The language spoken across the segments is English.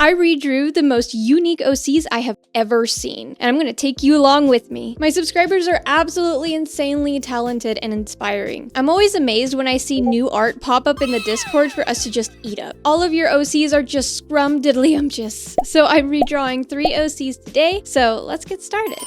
I redrew the most unique OCs I have ever seen, and I'm gonna take you along with me. My subscribers are absolutely insanely talented and inspiring. I'm always amazed when I see new art pop up in the Discord for us to just eat up. All of your OCs are just scrum-diddly-umptious. So I'm redrawing 3 OCs today, so let's get started.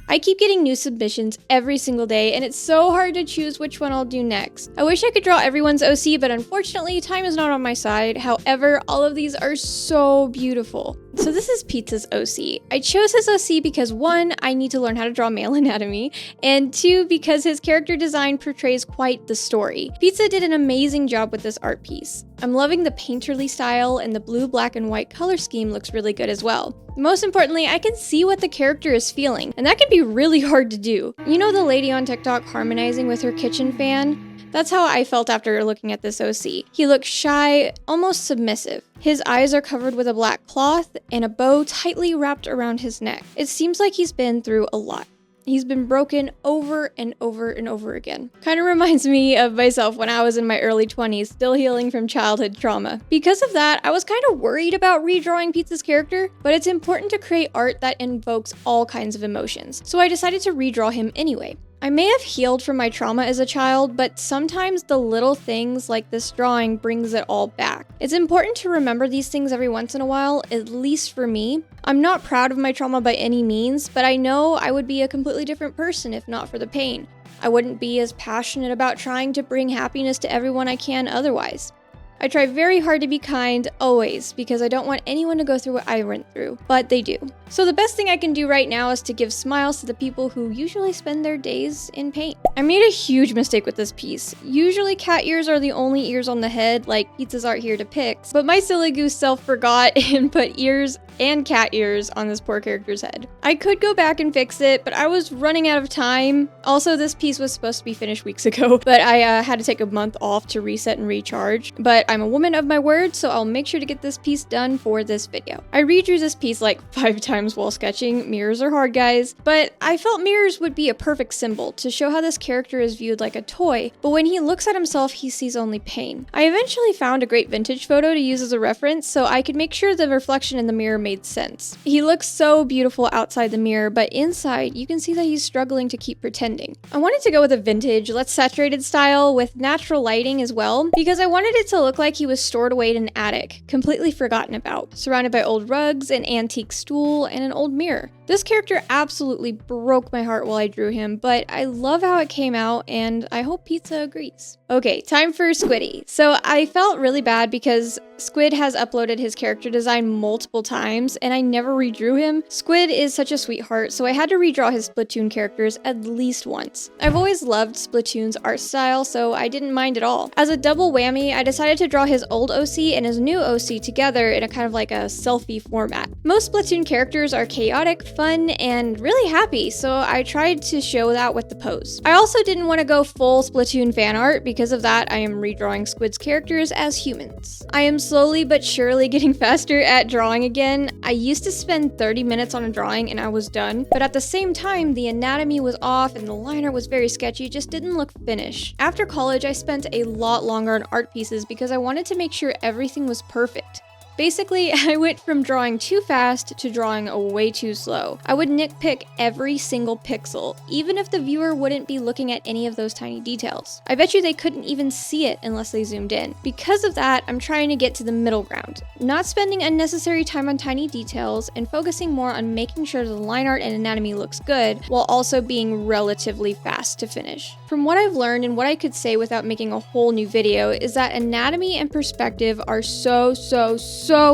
I keep getting new submissions every single day, and it's so hard to choose which one I'll do next. I wish I could draw everyone's OC, but unfortunately, time is not on my side. However, all of these are so beautiful. So this is Pizza's OC. I chose his OC because 1, I need to learn how to draw male anatomy, and 2, because his character design portrays quite the story. Pizza did an amazing job with this art piece. I'm loving the painterly style, and the blue, black, and white color scheme looks really good as well. Most importantly, I can see what the character is feeling, and that can be really hard to do. You know the lady on TikTok harmonizing with her kitchen fan? That's how I felt after looking at this OC. He looks shy, almost submissive. His eyes are covered with a black cloth, and a bow tightly wrapped around his neck. It seems like he's been through a lot. He's been broken over and over and over again. Kind of reminds me of myself when I was in my early 20s, still healing from childhood trauma. Because of that, I was kind of worried about redrawing Pizza's character, but it's important to create art that invokes all kinds of emotions. So I decided to redraw him anyway. I may have healed from my trauma as a child, but sometimes the little things like this drawing brings it all back. It's important to remember these things every once in a while, at least for me. I'm not proud of my trauma by any means, but I know I would be a completely different person if not for the pain. I wouldn't be as passionate about trying to bring happiness to everyone I can otherwise. I try very hard to be kind, always, because I don't want anyone to go through what I went through, but they do. So the best thing I can do right now is to give smiles to the people who usually spend their days in pain. I made a huge mistake with this piece. Usually cat ears are the only ears on the head, like Pizza's art here depicts, but my silly goose self forgot and put ears and cat ears on this poor character's head. I could go back and fix it, but I was running out of time. Also, this piece was supposed to be finished weeks ago, but I had to take a month off to reset and recharge. But I'm a woman of my word, so I'll make sure to get this piece done for this video. I redrew this piece like 5 times while sketching. Mirrors are hard, guys, but I felt mirrors would be a perfect symbol to show how this character is viewed like a toy, but when he looks at himself, he sees only pain. I eventually found a great vintage photo to use as a reference, so I could make sure the reflection in the mirror made sense. He looks so beautiful outside the mirror, but inside, you can see that he's struggling to keep pretending. I wanted to go with a vintage, less saturated style with natural lighting as well, because I wanted it to look like he was stored away in an attic, completely forgotten about, surrounded by old rugs, an antique stool, and an old mirror. This character absolutely broke my heart while I drew him, but I love how it came out, and I hope Pizza agrees. Okay, time for Squiddy. So I felt really bad because Squid has uploaded his character design multiple times, and I never redrew him. Squid is such a sweetheart, so I had to redraw his Splatoon characters at least once. I've always loved Splatoon's art style, so I didn't mind at all. As a double whammy, I decided to draw his old OC and his new OC together in a kind of like a selfie format. Most Splatoon characters are chaotic, fun, and really happy, so I tried to show that with the pose. I also didn't want to go full Splatoon fan art. Because of that, I am redrawing Squid's characters as humans. I am slowly but surely getting faster at drawing again. I used to spend 30 minutes on a drawing and I was done, but at the same time, the anatomy was off and the line art was very sketchy, it just didn't look finished. After college, I spent a lot longer on art pieces because I wanted to make sure everything was perfect. Basically, I went from drawing too fast to drawing way too slow. I would nitpick every single pixel, even if the viewer wouldn't be looking at any of those tiny details. I bet you they couldn't even see it unless they zoomed in. Because of that, I'm trying to get to the middle ground, not spending unnecessary time on tiny details and focusing more on making sure the line art and anatomy looks good, while also being relatively fast to finish. From what I've learned and what I could say without making a whole new video is that anatomy and perspective are so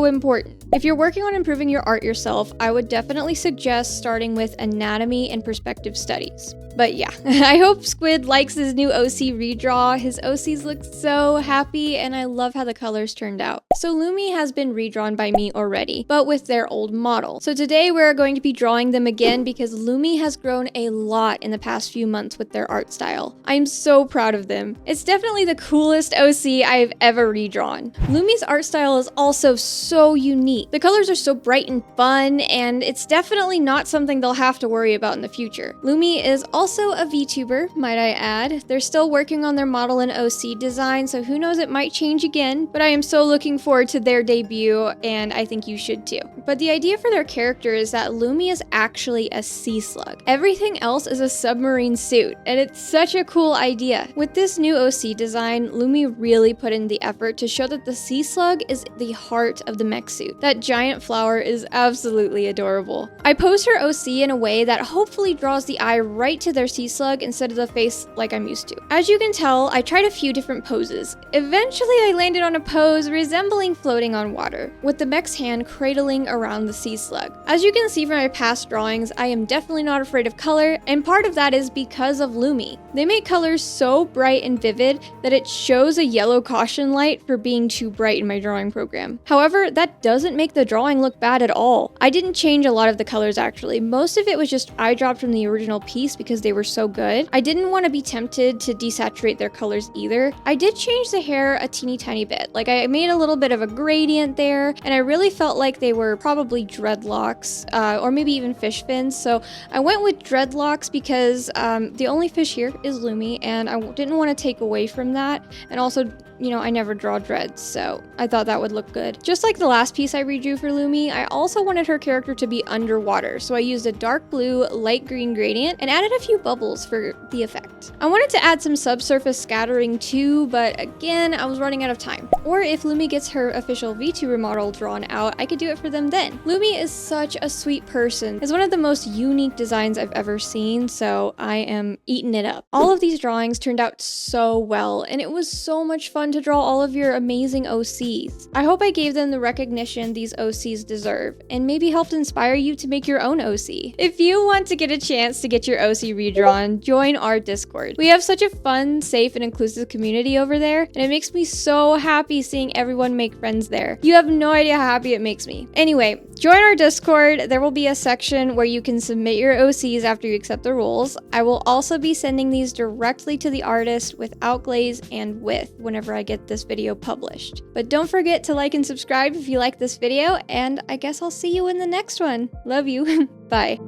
important. If you're working on improving your art yourself, I would definitely suggest starting with anatomy and perspective studies. But yeah, I hope Squid likes his new OC redraw. His OCs look so happy and I love how the colors turned out. So Lumi has been redrawn by me already, but with their old model. So today we're going to be drawing them again because Lumi has grown a lot in the past few months with their art style. I'm so proud of them. It's definitely the coolest OC I've ever redrawn. Lumi's art style is also so unique. The colors are so bright and fun, and it's definitely not something they'll have to worry about in the future. Lumi is also a VTuber, might I add. They're still working on their model and OC design, so who knows, it might change again, but I am so looking forward to their debut, and I think you should too. But the idea for their character is that Lumi is actually a sea slug. Everything else is a submarine suit, and it's such a cool idea. With this new OC design, Lumi really put in the effort to show that the sea slug is the heart of the mech suit. That giant flower is absolutely adorable. I posed her OC in a way that hopefully draws the eye right to their sea slug instead of the face like I'm used to. As you can tell, I tried a few different poses. Eventually, I landed on a pose resembling floating on water, with the mech's hand cradling around the sea slug. As you can see from my past drawings, I am definitely not afraid of color, and part of that is because of Lumi. They make colors so bright and vivid that it shows a yellow caution light for being too bright in my drawing program. However, that doesn't make the drawing look bad at all. I didn't change a lot of the colors actually. Most of it was just eye dropped from the original piece because they were so good. I didn't want to be tempted to desaturate their colors either. I did change the hair a teeny tiny bit. Like, I made a little bit of a gradient there, and I really felt like they were probably dreadlocks, or maybe even fish fins. So I went with dreadlocks because the only fish here is Lumi, and I didn't want to take away from that. And also, you know, I never draw dreads, so I thought that would look good. Just like the last piece I redrew for Lumi, I also wanted her character to be underwater, so I used a dark blue, light green gradient and added a few bubbles for the effect. I wanted to add some subsurface scattering too, but again, I was running out of time. Or if Lumi gets her official VTuber model drawn out, I could do it for them then. Lumi is such a sweet person. It's one of the most unique designs I've ever seen, so I am eating it up. All of these drawings turned out so well, and it was so much fun to draw all of your amazing OCs. I hope I gave them the recognition these OCs deserve, and maybe helped inspire you to make your own OC. If you want to get a chance to get your OC redrawn, join our Discord. We have such a fun, safe, and inclusive community over there, and it makes me so happy seeing everyone make friends there. You have no idea how happy it makes me. Anyway, join our Discord. There will be a section where you can submit your OCs after you accept the rules. I will also be sending these directly to the artist without glaze and with whenever I get this video published. But don't forget to like and subscribe if you like this video, and I guess I'll see you in the next one. Love you. Bye.